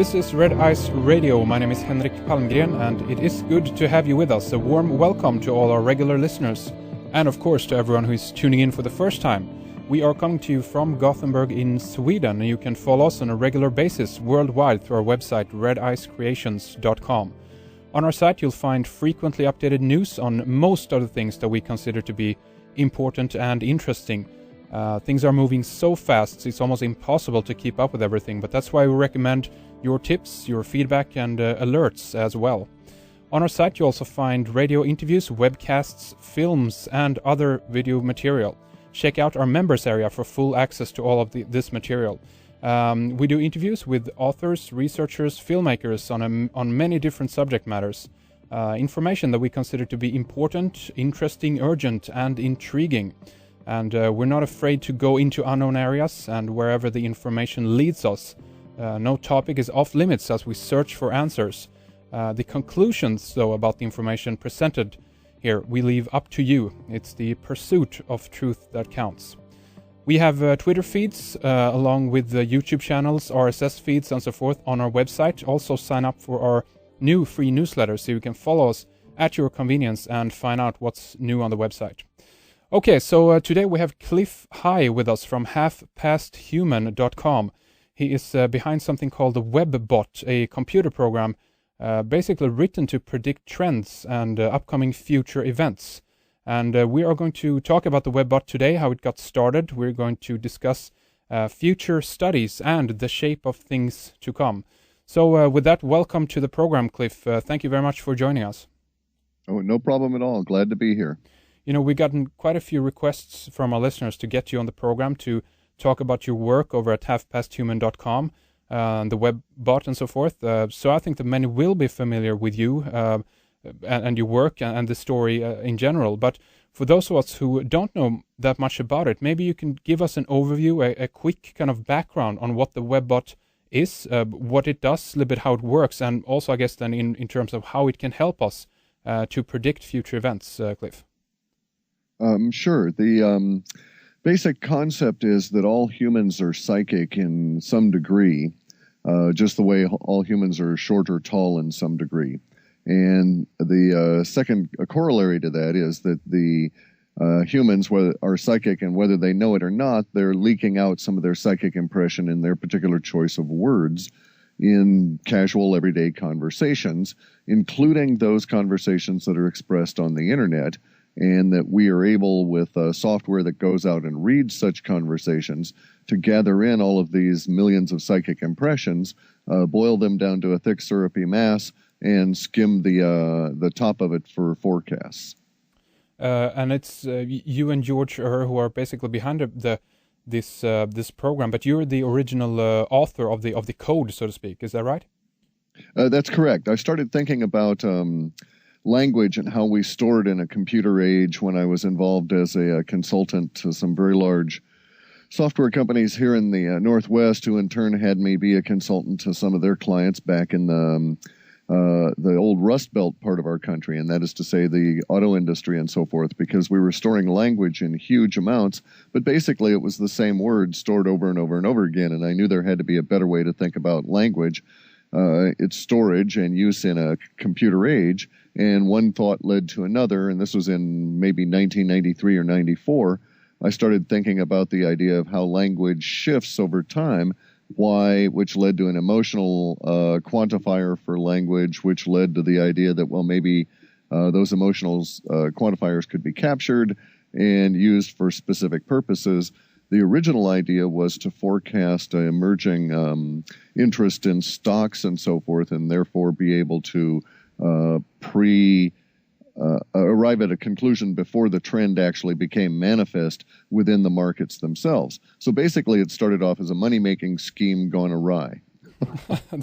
This is Red Ice Radio. My name is Henrik Palmgren, and it is good to have you with us. A warm welcome to all our regular listeners, and of course to everyone who is tuning in for the first time. We are coming to you from Gothenburg in Sweden, and you can follow us on a regular basis worldwide through our website redicecreations.com. On our site you'll find frequently updated news on most of the things that we consider to be important and interesting. Things are moving so fast, it's almost impossible to keep up with everything, but that's why we recommend your tips, your feedback, and alerts as well. On our site you also find radio interviews, webcasts, films, and other video material. Check out our members area for full access to all of this material. We do interviews with authors, researchers, filmmakers on many different subject matters. Information that we consider to be important, interesting, urgent, and intriguing. And we're not afraid to go into unknown areas, and wherever the information leads us. No topic is off limits as we search for answers. The conclusions, though, about the information presented here, we leave up to you. It's the pursuit of truth that counts. We have Twitter feeds, along with the YouTube channels, RSS feeds, and so forth on our website. Also sign up for our new free newsletter so you can follow us at your convenience and find out what's new on the website. Okay, so today we have Clif with us from halfpasthuman.com. He is behind something called the Webbot, a computer program basically written to predict trends and upcoming future events. And we are going to talk about the Webbot today, how it got started. We're going to discuss future studies and the shape of things to come. So with that, welcome to the program, Clif. Thank you very much for joining us. Oh, no problem at all. Glad to be here. You know, we've gotten quite a few requests from our listeners to get you on the program to talk about your work over at halfpasthuman.com, the Webbot and so forth. So I think that many will be familiar with you and your work and the story in general. But for those of us who don't know that much about it, maybe you can give us an overview, a quick kind of background on what the Webbot is, what it does, a little bit how it works, and also I guess then in terms of how it can help us to predict future events, Clif. Sure. The basic concept is that all humans are psychic in some degree, just the way all humans are short or tall in some degree. And the second corollary to that is that the humans are psychic, and whether they know it or not, they're leaking out some of their psychic impression in their particular choice of words in casual everyday conversations, including those conversations that are expressed on the internet. And that we are able, with software that goes out and reads such conversations, to gather in all of these millions of psychic impressions, boil them down to a thick syrupy mass, and skim the top of it for forecasts. And it's you and George who are basically behind this program, but you're the original author of the code, so to speak. Is that right? That's correct. I started thinking about language and how we store it in a computer age when I was involved as a consultant to some very large software companies here in the Northwest, who in turn had me be a consultant to some of their clients back in the old Rust Belt part of our country, and that is to say the auto industry and so forth, because we were storing language in huge amounts, but basically it was the same word stored over and over and over again, and I knew there had to be a better way to think about language, its storage and use in a computer age. And one thought led to another, and this was in maybe 1993 or 94. I started thinking about the idea of how language shifts over time, which led to an emotional quantifier for language, which led to the idea that, well, maybe those emotional quantifiers could be captured and used for specific purposes. The original idea was to forecast emerging interest in stocks and so forth, and therefore be able to arrive at a conclusion before the trend actually became manifest within the markets themselves. So basically it started off as a money-making scheme gone awry.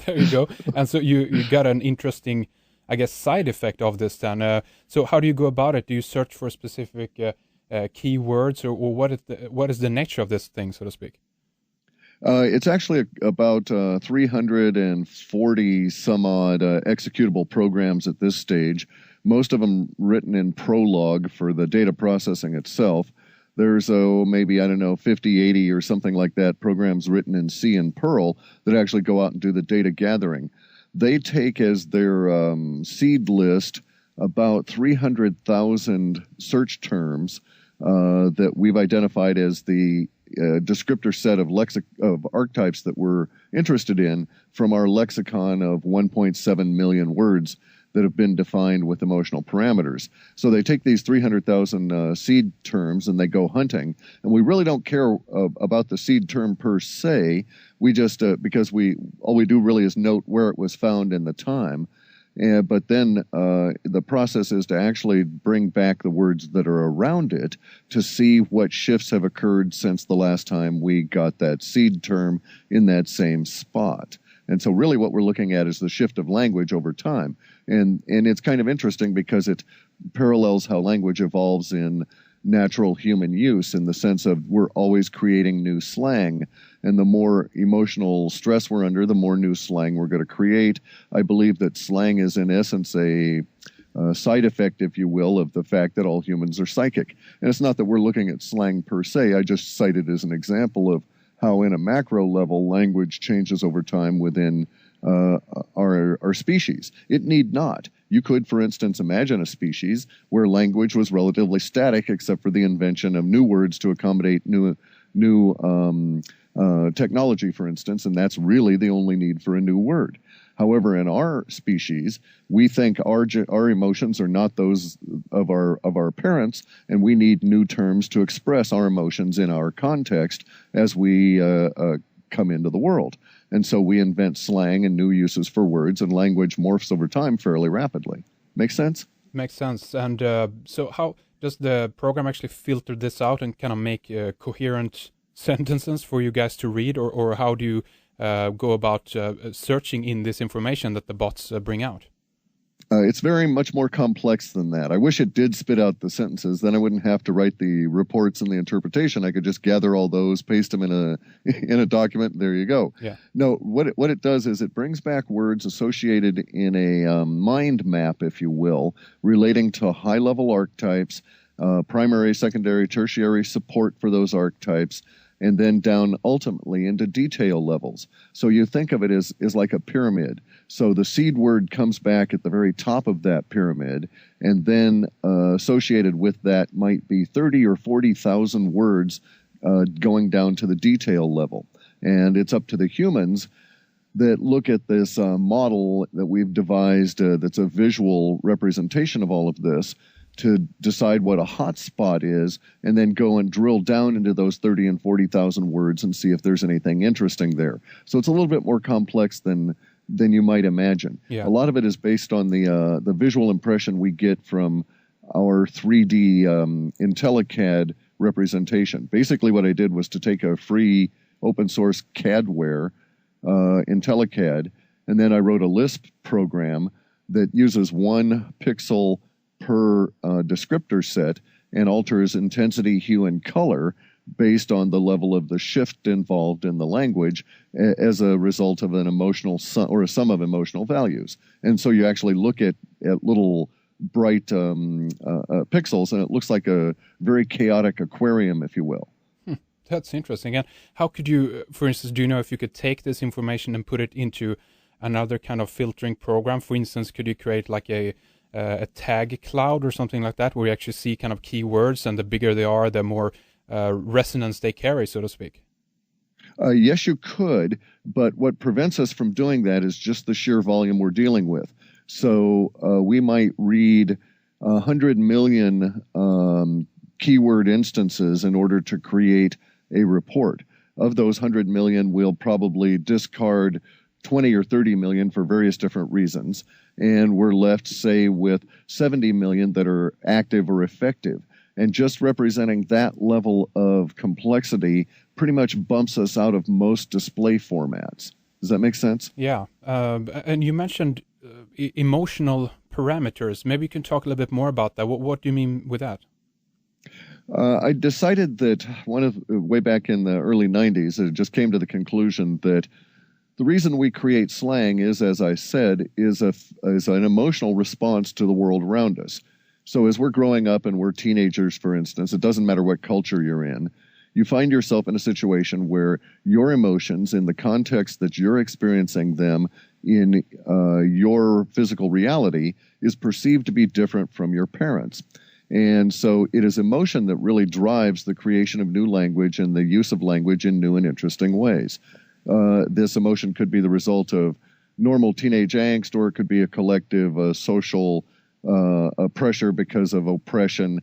There you go. And so you got an interesting, I guess, side effect of this then. So how do you go about it? Do you search for specific keywords, or what is the nature of this thing, so to speak? It's actually about 340 some odd executable programs at this stage, most of them written in Prolog for the data processing itself. there's, maybe, I don't know, 50, 80 or something like that, programs written in C and Perl that actually go out and do the data gathering. They take as their seed list about 300,000 search terms that we've identified as the descriptor set of archetypes that we're interested in from our lexicon of 1.7 million words that have been defined with emotional parameters. So they take these 300,000 seed terms and they go hunting. And we really don't care about the seed term per se. We just, because all we do really is note where it was found in the time. But then the process is to actually bring back the words that are around it to see what shifts have occurred since the last time we got that seed term in that same spot. And so really what we're looking at is the shift of language over time. And it's kind of interesting because it parallels how language evolves in natural human use, in the sense of we're always creating new slang. And the more emotional stress we're under, the more new slang we're going to create. I believe that slang is in essence a side effect, if you will, of the fact that all humans are psychic. And it's not that we're looking at slang per se. I just cite it as an example of how in a macro level language changes over time within our species. It need not. You could, for instance, imagine a species where language was relatively static except for the invention of new words to accommodate new technology, for instance, and that's really the only need for a new word. However, in our species, we think our emotions are not those of our parents, and we need new terms to express our emotions in our context as we come into the world. And so we invent slang and new uses for words, and language morphs over time fairly rapidly. Make sense? Makes sense. And so how does the program actually filter this out and kind of make coherent sentences for you guys to read, or how do you go about searching in this information that the bots bring out? It's very much more complex than that. I wish it did spit out the sentences. Then I wouldn't have to write the reports and the interpretation. I could just gather all those, paste them in a document. There you go. Yeah. No, what it does is it brings back words associated in a mind map, if you will, relating to high-level archetypes, primary, secondary, tertiary support for those archetypes, and then down ultimately into detail levels. So you think of it as like a pyramid. So the seed word comes back at the very top of that pyramid, and then associated with that might be 30 or 40,000 words going down to the detail level. And it's up to the humans that look at this model that we've devised that's a visual representation of all of this, to decide what a hot spot is, and then go and drill down into those 30 and 40,000 words and see if there's anything interesting there. So it's a little bit more complex than you might imagine. Yeah. A lot of it is based on the visual impression we get from our 3D IntelliCAD representation. Basically what I did was to take a free open source CADware, IntelliCAD, and then I wrote a Lisp program that uses 1 pixel per descriptor set and alters intensity, hue, and color based on the level of the shift involved in the language as a result of an emotional or a sum of emotional values. And so you actually look at little bright pixels, and it looks like a very chaotic aquarium, if you will. That's interesting. And how could you, for instance, do you know if you could take this information and put it into another kind of filtering program? For instance, could you create like a tag cloud or something like that, where you actually see kind of keywords, and the bigger they are, the more resonance they carry, so to speak? Yes, you could, but what prevents us from doing that is just the sheer volume we're dealing with. So we might read 100 million keyword instances in order to create a report. Of those 100 million, we'll probably discard 20 or 30 million for various different reasons, and we're left, say, with 70 million that are active or effective. And just representing that level of complexity pretty much bumps us out of most display formats. Does that make sense? Yeah. And you mentioned emotional parameters. Maybe you can talk a little bit more about that. What do you mean with that? I decided that way back in the early 90s, it just came to the conclusion that the reason we create slang is, as I said, is an emotional response to the world around us. So as we're growing up and we're teenagers, for instance, it doesn't matter what culture you're in, you find yourself in a situation where your emotions, in the context that you're experiencing them in your physical reality, is perceived to be different from your parents. And so it is emotion that really drives the creation of new language and the use of language in new and interesting ways. This emotion could be the result of normal teenage angst, or it could be a collective social pressure because of oppression